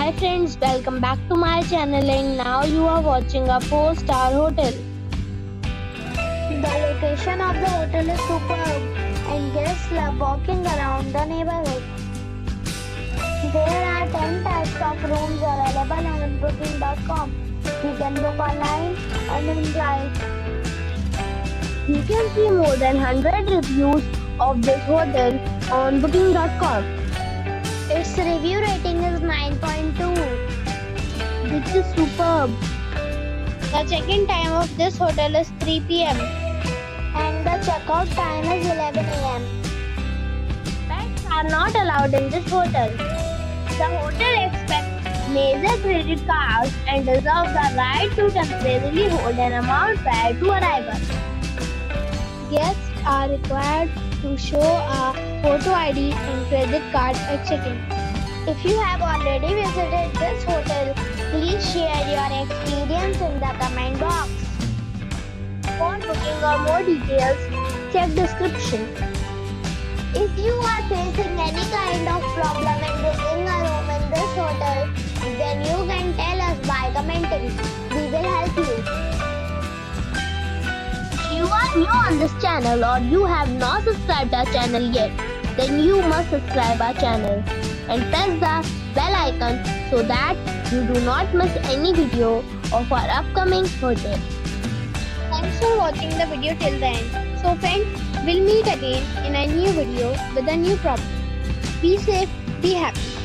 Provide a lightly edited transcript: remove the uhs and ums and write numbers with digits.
Hi friends, welcome back to my channel and now you are watching a 4-star hotel. The location of the hotel is superb and guests love walking around the neighborhood. There are 10 types of rooms available on booking.com. You can book online and enjoy it. You can see more than 100 reviews of this hotel on booking.com. Its review rating is 9.2. This is superb. The check-in time of this hotel is 3 p.m. and the checkout time is 11 a.m. Pets are not allowed in this hotel. The hotel accepts major credit cards and reserves the right to temporarily hold an amount prior to arrival. Guests are required to show a photo ID and credit card at check-in. If you have already visited this hotel, please share your experience in the comment box. For booking or more details, check description. If you are facing any kind of problem in booking a room in this hotel, then you can tell us by commenting. We will help you. If you are new on this channel or you have not subscribed our channel yet, then you must subscribe our channel and press the bell icon so that you do not miss any video of our upcoming hotel. Thanks for watching the video till the end. So friends, we'll meet again in a new video with a new property. Be safe, be happy.